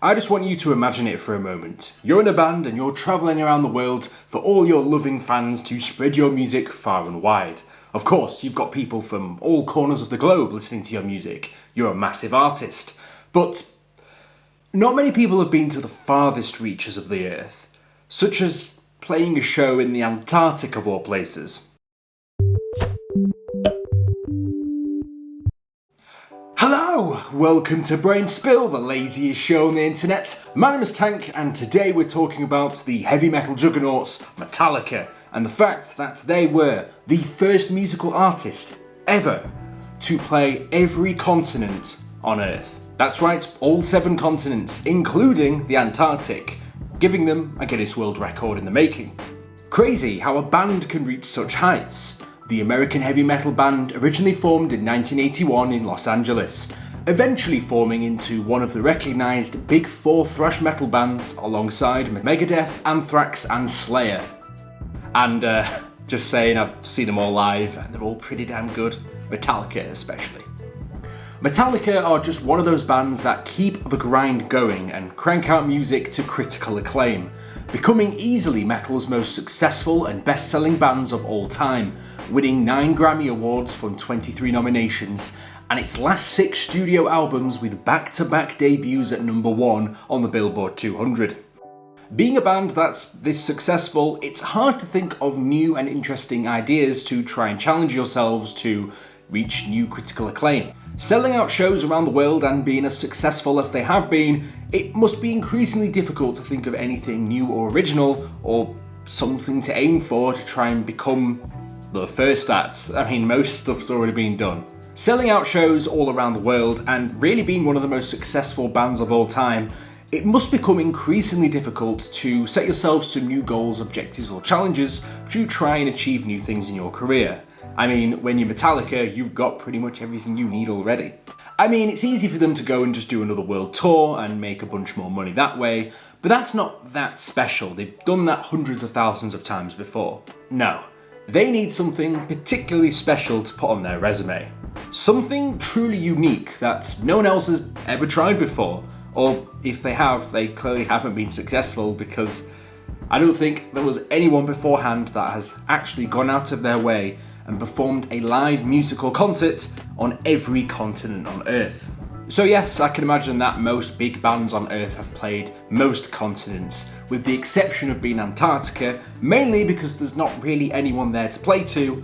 I just want you to imagine it for a moment. You're in a band and you're travelling around the world for all your loving fans to spread your music far and wide. Of course, you've got people from all corners of the globe listening to your music. You're a massive artist. But not many people have been to the farthest reaches of the Earth, such as playing a show in the Antarctic of all places. Hello! Welcome to Brain Spill, the laziest show on the internet. My name is Tank, and today we're talking about the heavy metal juggernauts Metallica, and the fact that they were the first musical artist ever to play every continent on Earth. That's right, all 7 continents, including the Antarctic, giving them a Guinness World Record in the making. Crazy how a band can reach such heights. The American heavy metal band originally formed in 1981 in Los Angeles, eventually forming into one of the recognised Big 4 thrash metal bands alongside Megadeth, Anthrax and Slayer. And just saying, I've seen them all live and they're all pretty damn good, Metallica especially. Metallica are just one of those bands that keep the grind going and crank out music to critical acclaim, becoming easily metal's most successful and best-selling bands of all time, winning 9 Grammy Awards from 23 nominations, and its last 6 studio albums with back-to-back debuts at number 1 on the Billboard 200. Being a band that's this successful, it's hard to think of new and interesting ideas to try and challenge yourselves to reach new critical acclaim. Selling out shows around the world and being as successful as they have been, it must be increasingly difficult to think of anything new or original, or something to aim for to try and become the first at. I mean, most stuff's already been done. Selling out shows all around the world and really being one of the most successful bands of all time, it must become increasingly difficult to set yourselves some new goals, objectives or challenges to try and achieve new things in your career. I mean, when you're Metallica, you've got pretty much everything you need already. I mean, it's easy for them to go and just do another world tour and make a bunch more money that way, but that's not that special. They've done that hundreds of thousands of times before. No, they need something particularly special to put on their resume. Something truly unique that no one else has ever tried before. Or if they have, they clearly haven't been successful, because I don't think there was anyone beforehand that has actually gone out of their way and performed a live musical concert on every continent on Earth. So yes, I can imagine that most big bands on Earth have played most continents, with the exception of being Antarctica, mainly because there's not really anyone there to play to,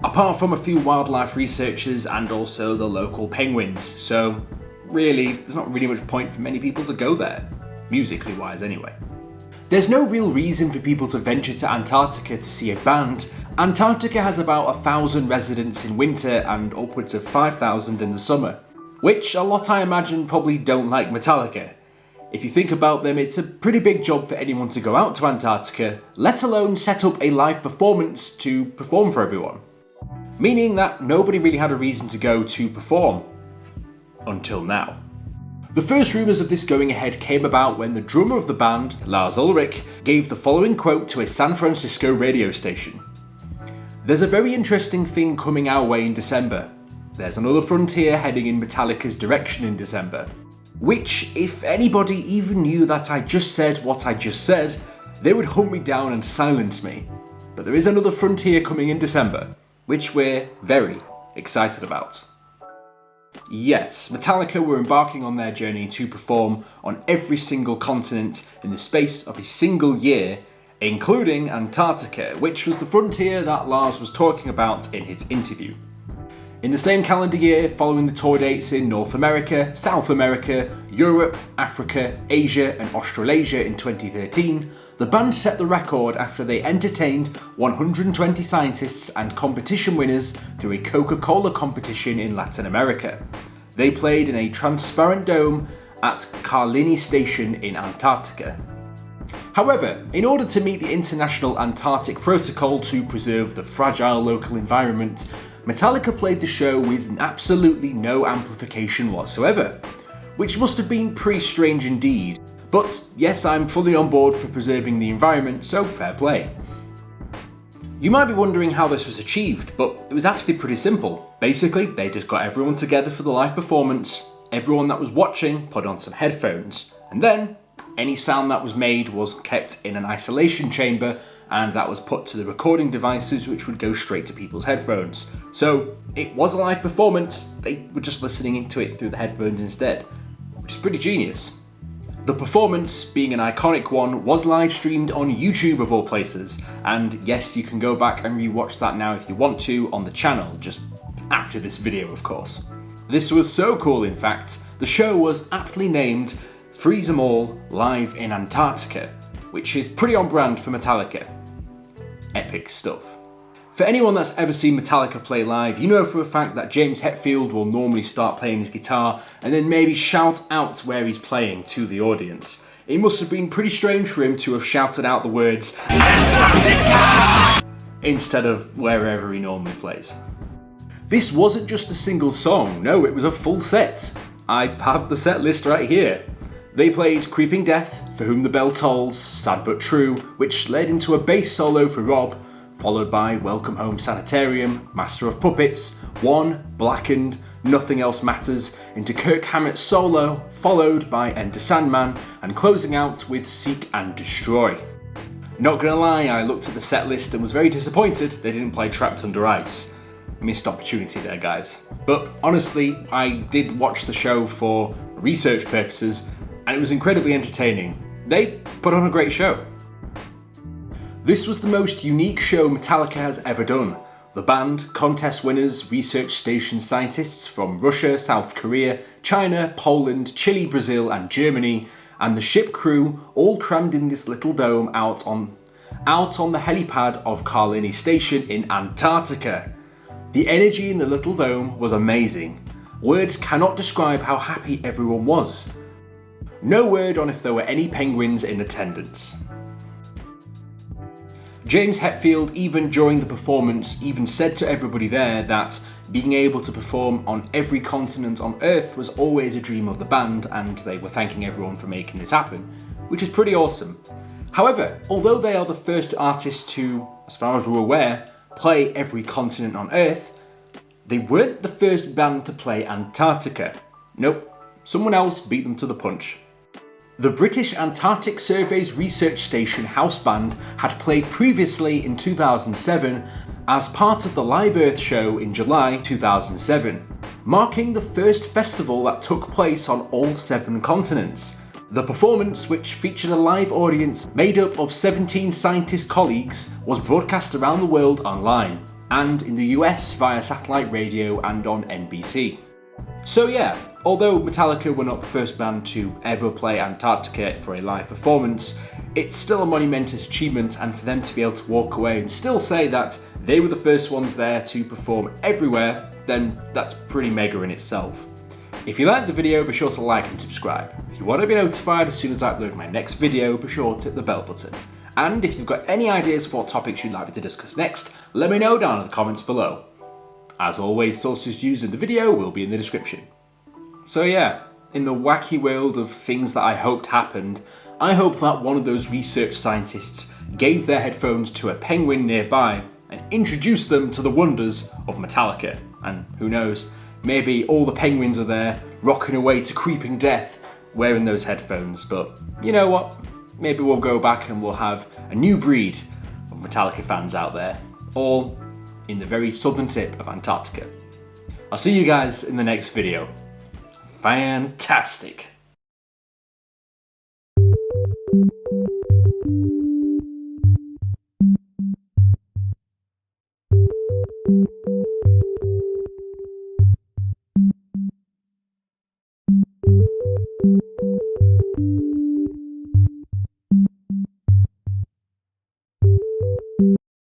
apart from a few wildlife researchers and also the local penguins. So really, there's not really much point for many people to go there, musically wise anyway. There's no real reason for people to venture to Antarctica to see a band. Antarctica has about 1,000 residents in winter and upwards of 5,000 in the summer, which a lot I imagine probably don't like Metallica. If you think about them, it's a pretty big job for anyone to go out to Antarctica, let alone set up a live performance to perform for everyone. Meaning that nobody really had a reason to go to perform. Until now. The first rumours of this going ahead came about when the drummer of the band, Lars Ulrich, gave the following quote to a San Francisco radio station. "There's a very interesting thing coming our way in December. There's another frontier heading in Metallica's direction in December. Which, if anybody even knew that I just said what I just said, they would hunt me down and silence me. But there is another frontier coming in December, which we're very excited about." Yes, Metallica were embarking on their journey to perform on every single continent in the space of a single year, including Antarctica, which was the frontier that Lars was talking about in his interview. In the same calendar year, following the tour dates in North America, South America, Europe, Africa, Asia and Australasia in 2013, the band set the record after they entertained 120 scientists and competition winners through a Coca-Cola competition in Latin America. They played in a transparent dome at Carlini Station in Antarctica. However, in order to meet the International Antarctic Protocol to preserve the fragile local environment, Metallica played the show with absolutely no amplification whatsoever, which must have been pretty strange indeed. But yes, I'm fully on board for preserving the environment, so fair play. You might be wondering how this was achieved, but it was actually pretty simple. Basically, they just got everyone together for the live performance, everyone that was watching put on some headphones, And then any sound that was made was kept in an isolation chamber, and that was put to the recording devices, which would go straight to people's headphones. So it was a live performance, they were just listening into it through the headphones instead, which is pretty genius. The performance, being an iconic one, was live streamed on YouTube of all places, and yes, you can go back and rewatch that now if you want to on the channel, just after this video of course. This was so cool, in fact, the show was aptly named Freeze 'Em All Live in Antarctica, which is pretty on brand for Metallica. Epic stuff. For anyone that's ever seen Metallica play live, you know for a fact that James Hetfield will normally start playing his guitar and then maybe shout out where he's playing to the audience. It must have been pretty strange for him to have shouted out the words Antarctica instead of wherever he normally plays. This wasn't just a single song, no, it was a full set. I have the set list right here. They played Creeping Death, For Whom the Bell Tolls, Sad But True, which led into a bass solo for Rob, followed by Welcome Home Sanitarium, Master of Puppets, One, Blackened, Nothing Else Matters, into Kirk Hammett's solo, followed by Enter Sandman, and closing out with Seek and Destroy. Not gonna lie, I looked at the set list and was very disappointed they didn't play Trapped Under Ice. Missed opportunity there, guys. But honestly, I did watch the show for research purposes, and it was incredibly entertaining. They put on a great show. This was the most unique show Metallica has ever done. The band, contest winners, research station scientists from Russia, South Korea, China, Poland, Chile, Brazil and Germany, and the ship crew all crammed in this little dome out on the helipad of Carlini Station in Antarctica. The energy in the little dome was amazing. Words cannot describe how happy everyone was. No word on if there were any penguins in attendance. James Hetfield, even during the performance, even said to everybody there that being able to perform on every continent on Earth was always a dream of the band, and they were thanking everyone for making this happen, which is pretty awesome. However, although they are the first artists to, as far as we're aware, play every continent on Earth, they weren't the first band to play Antarctica. Nope, someone else beat them to the punch. The British Antarctic Survey's research station house band had played previously in 2007 as part of the Live Earth show in July 2007, marking the first festival that took place on all 7 continents. The performance, which featured a live audience made up of 17 scientist colleagues, was broadcast around the world online, and in the US via satellite radio and on NBC. So yeah, although Metallica were not the first band to ever play Antarctica for a live performance, it's still a monumentous achievement, and for them to be able to walk away and still say that they were the first ones there to perform everywhere, then that's pretty mega in itself. If you liked the video, be sure to like and subscribe. If you want to be notified as soon as I upload my next video, be sure to hit the bell button. And if you've got any ideas for what topics you'd like me to discuss next, let me know down in the comments below. As always, sources used in the video will be in the description. So yeah, in the wacky world of things that I hoped happened, I hope that one of those research scientists gave their headphones to a penguin nearby and introduced them to the wonders of Metallica. And who knows, maybe all the penguins are there rocking away to Creeping Death wearing those headphones. But you know what? Maybe we'll go back and we'll have a new breed of Metallica fans out there, all in the very southern tip of Antarctica. I'll see you guys in the next video. Fantastic.